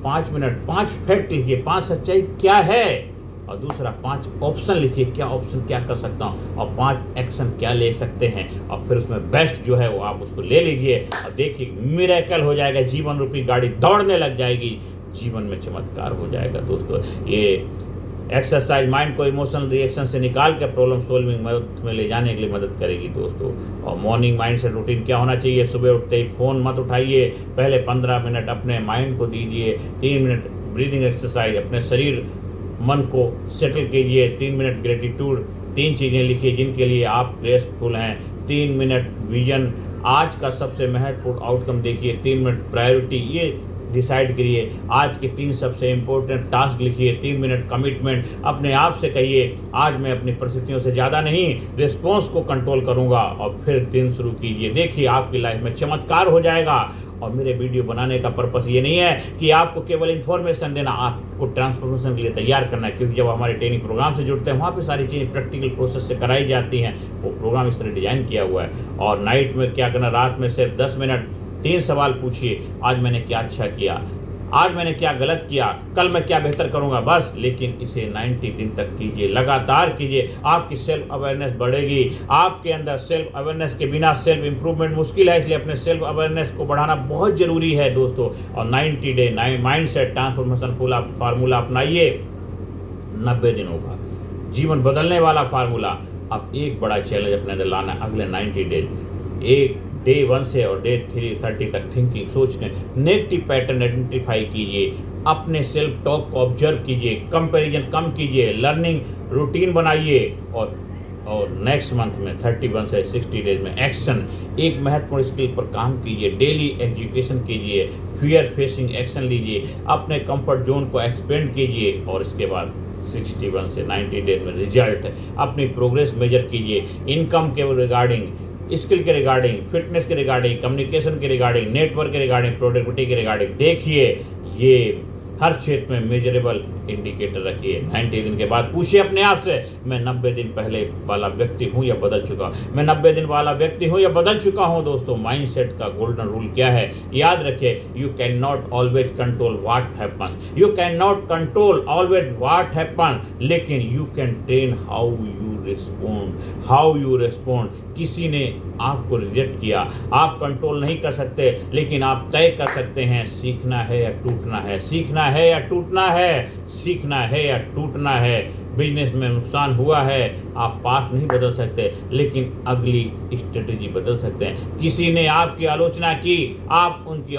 Speaker 1: 5 मिनट, 5 फैक्ट लिखिए, 5 सच्चाई क्या है, और दूसरा 5 ऑप्शन लिखिए, क्या ऑप्शन क्या कर सकता हूँ, और 5 एक्शन क्या ले सकते हैं, और फिर उसमें बेस्ट जो है वो आप उसको ले लीजिए और देखिए मिरेकल हो जाएगा, जीवन रूपी गाड़ी दौड़ने लग जाएगी, जीवन में चमत्कार हो जाएगा। दोस्तों ये एक्सरसाइज माइंड को इमोशनल रिएक्शन से निकाल के प्रॉब्लम सॉल्विंग मदद में ले जाने के लिए मदद करेगी दोस्तों। और मॉर्निंग माइंड सेट रूटीन क्या होना चाहिए, सुबह उठते ही फ़ोन मत उठाइए, पहले 15 मिनट अपने माइंड को दीजिए, 3 मिनट ब्रीदिंग एक्सरसाइज, अपने शरीर मन को सेटल कीजिए, 3 मिनट ग्रेटिट्यूड, 3 चीज़ें लिखिए जिनके लिए आप ग्रेसफुल हैं, 3 मिनट विजन, आज का सबसे महत्वपूर्ण आउटकम देखिए, 3 मिनट प्रायोरिटी, ये डिसाइड करिए, आज के 3 सबसे इम्पोर्टेंट टास्क लिखिए, 3 मिनट कमिटमेंट, अपने आप से कहिए आज मैं अपनी परिस्थितियों से ज़्यादा नहीं रिस्पॉन्स को कंट्रोल करूँगा, और फिर दिन शुरू कीजिए, देखिए आपकी लाइफ में चमत्कार हो जाएगा। और मेरे वीडियो बनाने का पर्पस ये नहीं है कि आपको केवल इन्फॉर्मेशन देना, आपको ट्रांसफॉर्मेशन के लिए तैयार करना है, क्योंकि जब हमारे ट्रेनिंग प्रोग्राम से जुड़ते हैं वहाँ पे सारी चीज़ें प्रैक्टिकल प्रोसेस से कराई जाती हैं। वो प्रोग्राम इस तरह डिजाइन किया हुआ है। और नाइट में क्या करना, रात में सिर्फ 10 मिनट 3 सवाल पूछिए, आज मैंने क्या अच्छा किया, आज मैंने क्या गलत किया, कल मैं क्या बेहतर करूंगा, बस। लेकिन इसे 90 दिन तक कीजिए, लगातार कीजिए, आपकी सेल्फ अवेयरनेस बढ़ेगी। आपके अंदर सेल्फ अवेयरनेस के बिना सेल्फ इंप्रूवमेंट मुश्किल है, इसलिए अपने सेल्फ अवेयरनेस को बढ़ाना बहुत जरूरी है दोस्तों। और 90 day mindset transformation formula अपनाइए, 90 दिनों का जीवन बदलने वाला फार्मूला। अब एक बड़ा चैलेंज अपने अंदर लाना है अगले 90 डेज, एक डे 1 से और डे 30 तक थिंकिंग, सोचने, नेगेटिव पैटर्न आइडेंटिफाई कीजिए, अपने सेल्फ टॉक को ऑब्जर्व कीजिए, कंपैरिजन कम कीजिए, लर्निंग रूटीन बनाइए, और नेक्स्ट मंथ में 31 से 60 डेज में एक्शन, एक महत्वपूर्ण स्किल पर काम कीजिए, डेली एजुकेशन कीजिए, फियर फेसिंग एक्शन लीजिए, अपने कंफर्ट जोन को एक्सपेंड कीजिए, और इसके बाद 61 से 90 डेज में रिजल्ट, अपनी प्रोग्रेस मेजर कीजिए, इनकम के रिगार्डिंग, स्किल के रिगार्डिंग, फिटनेस के रिगार्डिंग, कम्युनिकेशन के रिगार्डिंग, नेटवर्क के रिगार्डिंग, प्रोडक्टिविटी के रिगार्डिंग, देखिए ये हर क्षेत्र में मेजरेबल इंडिकेटर रखिए। 90 दिन के बाद पूछिए अपने आप से, मैं 90 दिन पहले वाला व्यक्ति हूँ या बदल चुका, मैं 90 दिन वाला व्यक्ति हूँ या बदल चुका हूँ। दोस्तों माइंडसेट का गोल्डन रूल क्या है, याद रखिए, you can not always control what happens, you can not control always what happen, लेकिन you can train how you respond. किसी ने आपको रिजेक्ट किया, आप कंट्रोल नहीं कर सकते, लेकिन आप तय कर सकते हैं सीखना है या टूटना है, सीखना है या टूटना है, सीखना है या टूटना है। बिजनेस में नुकसान हुआ है, आप पास्ट नहीं बदल सकते, लेकिन अगली स्ट्रेटेजी बदल सकते हैं। किसी ने आपकी आलोचना की, आप उनकी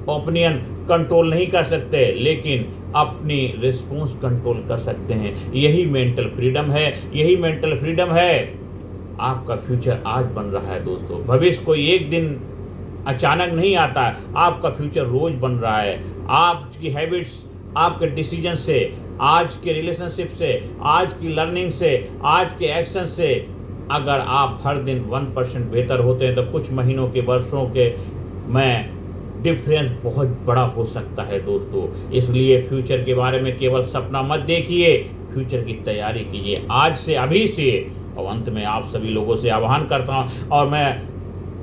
Speaker 1: ओपिनियन कंट्रोल नहीं कर सकते, लेकिन अपनी रिस्पॉन्स कंट्रोल कर सकते हैं। यही मेंटल फ्रीडम है, यही मेंटल फ्रीडम है। आपका फ्यूचर आज बन रहा है दोस्तों, भविष्य कोई एक दिन अचानक नहीं आता है, आपका फ्यूचर रोज बन रहा है। आपकी हैबिट्स, आपके डिसीजन से, आज के रिलेशनशिप से, आज की लर्निंग से, आज के एक्शन से, अगर आप हर दिन 1% बेहतर होते हैं तो कुछ महीनों के, वर्षों के में डिफरेंस बहुत बड़ा हो सकता है दोस्तों। इसलिए फ्यूचर के बारे में केवल सपना मत देखिए, फ्यूचर की तैयारी कीजिए आज से, अभी से। और अंत में आप सभी लोगों से आह्वान करता हूं, और मैं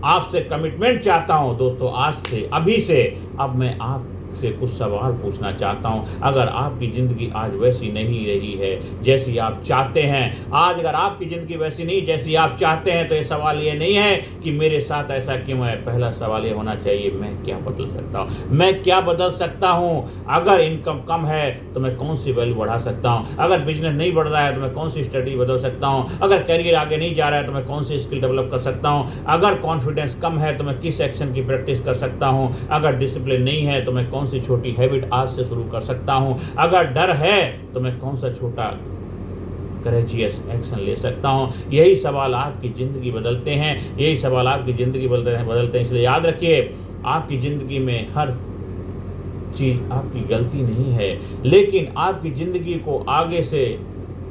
Speaker 1: आपसे कमिटमेंट चाहता हूं दोस्तों, आज से, अभी से। अब मैं आपसे कुछ सवाल पूछना चाहता हूं। अगर आपकी ज़िंदगी आज वैसी नहीं रही है जैसी आप चाहते हैं, आज अगर आपकी ज़िंदगी वैसी नहीं जैसी आप चाहते हैं, तो ये सवाल ये नहीं है कि मेरे साथ ऐसा क्यों है। पहला सवाल ये होना चाहिए, मैं क्या बदल सकता हूँ, मैं क्या बदल सकता हूँ। अगर इनकम कम है तो मैं कौन सी वैल्यू बढ़ा सकता हूँ, अगर बिजनेस नहीं बढ़ रहा है तो मैं कौन सी स्ट्रेटजी बदल सकता हूँ, अगर करियर आगे नहीं जा रहा है तो मैं कौन सी स्किल डेवलप कर सकता हूँ, अगर कॉन्फिडेंस कम है तो मैं किस एक्शन की प्रैक्टिस कर सकता हूँ, अगर डिसिप्लिन नहीं है तो मैं कौन सी छोटी हैबिट आज से शुरू कर सकता हूं, अगर डर है तो मैं कौन सा छोटा करेजियस एक्शन ले सकता हूं। यही सवाल आपकी ज़िंदगी बदलते हैं, यही सवाल आपकी ज़िंदगी बदलते हैं। इसलिए याद रखिए, आपकी ज़िंदगी में हर चीज़ आपकी गलती नहीं है, लेकिन आपकी ज़िंदगी को आगे से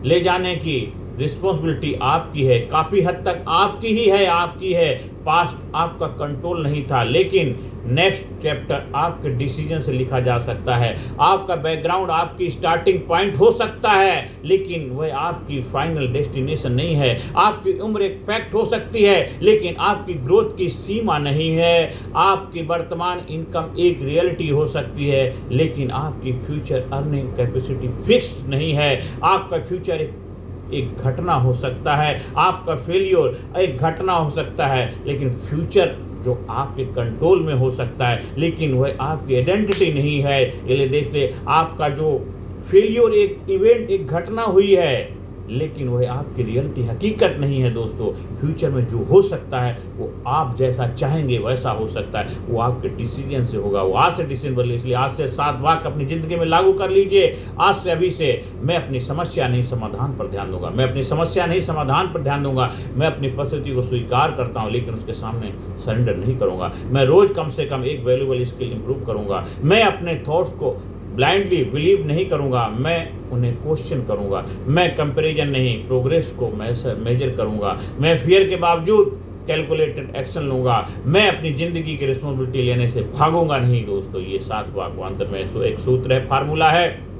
Speaker 1: ले जाने की रिस्पॉन्सिबिलिटी आपकी है, काफ़ी हद तक आपकी ही है, आपकी है। पास्ट आपका कंट्रोल नहीं था, लेकिन नेक्स्ट चैप्टर आपके डिसीजन से लिखा जा सकता है। आपका बैकग्राउंड आपकी स्टार्टिंग पॉइंट हो सकता है, लेकिन वह आपकी फाइनल डेस्टिनेशन नहीं है। आपकी उम्र एक फैक्ट हो सकती है, लेकिन आपकी ग्रोथ की सीमा नहीं है। आपकी वर्तमान इनकम एक रियलिटी हो सकती है, लेकिन आपकी फ्यूचर अर्निंग कैपेसिटी फिक्स्ड नहीं है। आपका फ्यूचर एक घटना हो सकता है, आपका फेलियर एक घटना हो सकता है, लेकिन फ्यूचर जो आपके कंट्रोल में हो सकता है, लेकिन वह आपकी आइडेंटिटी नहीं है। ये देखते, आपका जो फेलियर एक इवेंट, एक घटना हुई है, लेकिन वह आपकी रियलिटी हकीकत नहीं है दोस्तों। फ्यूचर में जो हो सकता है वो आप जैसा चाहेंगे वैसा हो सकता है, वो आपके डिसीजन से होगा। वो आज से डिसीजन बदले, इसलिए आज से 7 वाक्य अपनी ज़िंदगी में लागू कर लीजिए। आज से, अभी से, मैं अपनी समस्या नहीं समाधान पर ध्यान दूंगा। मैं अपनी समस्या नहीं समाधान पर ध्यान दूंगा। मैं अपनी परिस्थिति को स्वीकार करता हूँ, लेकिन उसके सामने सरेंडर नहीं करूँगा। मैं रोज़ कम से कम एक वैल्यूएबल स्किल इंप्रूव करूँगा। मैं अपने थॉट्स को ब्लाइंडली बिलीव नहीं करूंगा, मैं उन्हें क्वेश्चन करूंगा। मैं कंपैरिजन नहीं, प्रोग्रेस को मेजर करूंगा। मैं फियर के बावजूद कैलकुलेटेड एक्शन लूंगा। मैं अपनी ज़िंदगी की रिस्पॉन्सिबिलिटी लेने से भागूंगा नहीं दोस्तों। ये 7 वाक्यांतर में एक सूत्र है, फार्मूला है,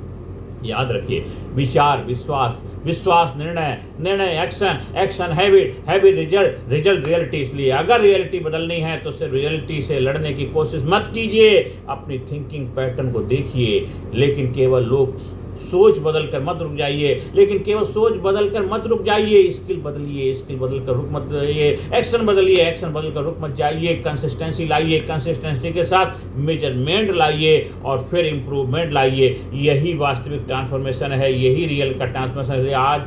Speaker 1: याद रखिए। विचार विश्वास, विश्वास निर्णय, निर्णय action, action habit, habit result, result reality. इसलिए अगर रियलिटी बदलनी है तो सिर्फ रियलिटी से लड़ने की कोशिश मत कीजिए। अपनी थिंकिंग पैटर्न को देखिए, लेकिन केवल लोग सोच बदल कर मत रुक जाइए, लेकिन केवल सोच बदल कर मत रुक जाइए। स्किल बदलिए, स्किल बदल कर रुक मत जाइए। एक्शन बदलिए, एक्शन बदल कर रुक मत जाइए। कंसिस्टेंसी लाइए, कंसिस्टेंसी के साथ मेजरमेंट लाइए और फिर इंप्रूवमेंट लाइए। यही वास्तविक ट्रांसफॉर्मेशन है, यही रियल का ट्रांसफॉर्मेशन है। आज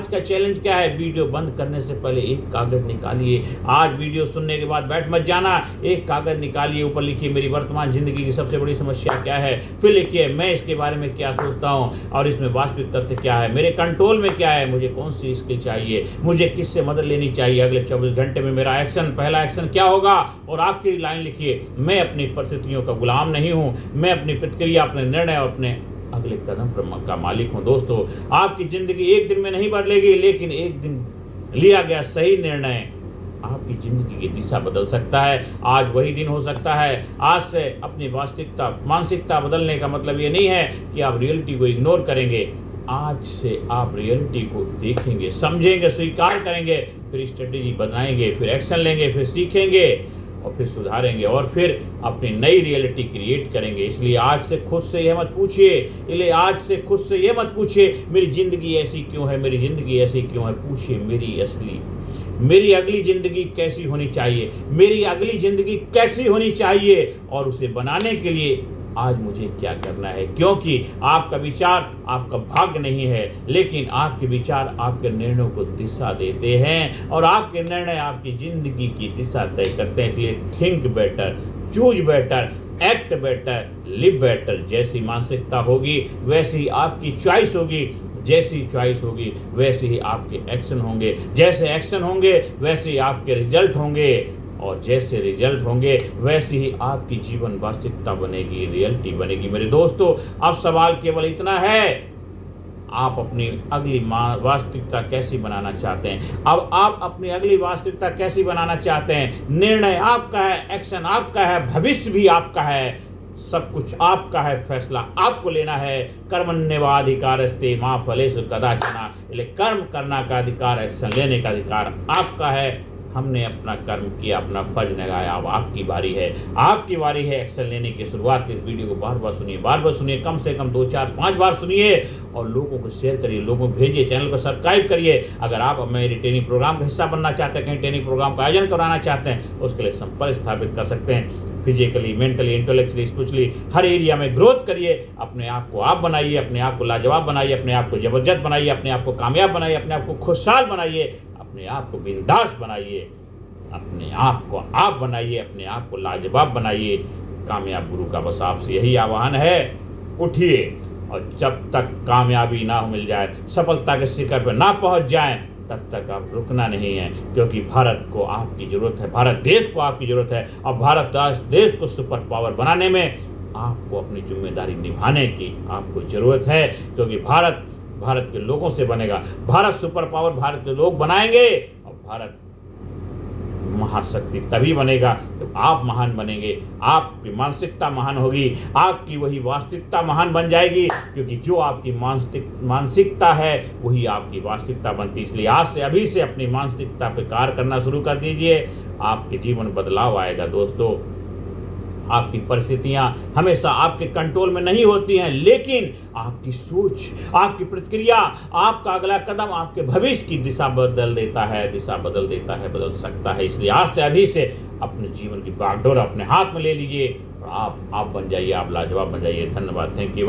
Speaker 1: का चैलेंज क्या है? वीडियो बंद करने से पहले एक कागज निकालिए। आज वीडियो सुनने के बाद बैठ मत जाना, एक कागज निकालिए, ऊपर लिखिए मेरी वर्तमान जिंदगी की सबसे बड़ी समस्या क्या है, फिर लिखिए मैं इसके बारे में क्या सोचता हूँ और इसमें वास्तविक तथ्य क्या है, मेरे कंट्रोल में क्या है, मुझे कौन सी स्किल चाहिए, मुझे किससे मदद लेनी चाहिए, अगले 24 घंटे में मेरा एक्शन, पहला एक्शन क्या होगा। और आखिरी लाइन लिखिए, मैं अपनी परिस्थितियों का गुलाम नहीं हूँ, मैं अपनी प्रतिक्रिया, अपने निर्णय और अपने अगले कदम का मालिक हूँ। दोस्तों, आपकी जिंदगी एक दिन में नहीं बदलेगी, लेकिन एक दिन लिया गया सही निर्णय आपकी जिंदगी की दिशा बदल सकता है। आज वही दिन हो सकता है। आज से अपनी वास्तविकता, मानसिकता बदलने का मतलब ये नहीं है कि आप रियलिटी को इग्नोर करेंगे। आज से आप रियलिटी को देखेंगे, समझेंगे, स्वीकार करेंगे, फिर स्ट्रेटेजी बनाएंगे, फिर एक्शन लेंगे, फिर सीखेंगे और फिर सुधारेंगे और फिर अपनी नई रियलिटी क्रिएट करेंगे। इसलिए आज से खुद से ये मत पूछिए मेरी ज़िंदगी ऐसी क्यों है, मेरी ज़िंदगी ऐसी क्यों है। पूछिए मेरी अगली ज़िंदगी कैसी होनी चाहिए, मेरी अगली ज़िंदगी कैसी होनी चाहिए और उसे बनाने के लिए आज मुझे क्या करना है। क्योंकि आपका विचार आपका भाग्य नहीं है, लेकिन आपके विचार आपके निर्णयों को दिशा देते हैं और आपके निर्णय आपकी ज़िंदगी की दिशा तय करते हैं। इसलिए think better, choose better, act better, live better. जैसी मानसिकता होगी वैसी ही आपकी चॉइस होगी, जैसी चॉइस होगी वैसे ही आपके एक्शन होंगे, जैसे एक्शन होंगे वैसे ही आपके रिजल्ट होंगे और जैसे रिजल्ट होंगे वैसे ही आपकी जीवन वास्तविकता बनेगी, रियलिटी बनेगी। मेरे दोस्तों, अब सवाल केवल इतना है, आप अपनी अगली वास्तविकता कैसी बनाना चाहते हैं। अब आप अपनी अगली वास्तविकता कैसी बनाना चाहते हैं। निर्णय आपका है, एक्शन आपका है, भविष्य भी आपका है, सब कुछ आपका है, फैसला आपको लेना है। कर्मण्येवाधिकारस्ते मा फलेषु कदाचन। इसलिए कर्म करना का अधिकार, एक्शन लेने का अधिकार आपका है। हमने अपना कर्म किया, अपना फर्ज निभाया, अब आपकी बारी है एक्शन लेने की। शुरुआत के इस वीडियो को बार बार सुनिए, कम से कम 2, 4, 5 बार सुनिए और लोगों को शेयर करिए, लोगों को भेजिए, चैनल को सब्सक्राइब करिए। अगर आप मेरी ट्रेनिंग प्रोग्राम का हिस्सा बनना चाहते हैं, कहीं ट्रेनिंग प्रोग्राम का आयोजन कराना चाहते हैं, उसके लिए संपर्क स्थापित कर सकते हैं। फिजिकली, मेंटली, इंटेलेक्चुअली, स्पिरिचुअली हर एरिया में ग्रोथ करिए। अपने आप को आप बनाइए, अपने आप को लाजवाब बनाइए, अपने आप को जबरदस्त बनाइए, अपने आप को कामयाब बनाइए, अपने आप को खुशहाल बनाइए, अपने आप को बिंदास बनाइए, अपने आप को आप बनाइए, अपने आप को लाजवाब बनाइए। कामयाब गुरु का बस आपसे यही आह्वान है, उठिए और जब तक कामयाबी ना मिल जाए, सफलता के शिखर पर ना पहुंच जाएं, तब तक आप रुकना नहीं है। क्योंकि भारत को आपकी ज़रूरत है, भारत देश को आपकी ज़रूरत है और भारत देश को सुपर पावर बनाने में आपको अपनी जिम्मेदारी निभाने की आपको ज़रूरत है। क्योंकि भारत के लोगों से बनेगा, भारत सुपर पावर भारत के लोग बनाएंगे और भारत महाशक्ति तभी बनेगा जब आप महान बनेंगे, आपकी मानसिकता महान होगी, आपकी वही वास्तविकता महान बन जाएगी, क्योंकि जो आपकी मानसिकता है वही आपकी वास्तविकता बनती है। इसलिए आज से, अभी से अपनी मानसिकता पर कार्य करना शुरू कर दीजिए, आपके जीवन बदलाव आएगा। दोस्तों, आपकी परिस्थितियां हमेशा आपके कंट्रोल में नहीं होती हैं, लेकिन आपकी सोच, आपकी प्रतिक्रिया, आपका अगला कदम आपके भविष्य की दिशा बदल देता है, बदल सकता है। इसलिए आज से, अभी से अपने जीवन की बागडोर अपने हाथ में ले लीजिए और आप बन जाइए, आप लाजवाब बन जाइए। धन्यवाद। Thank you.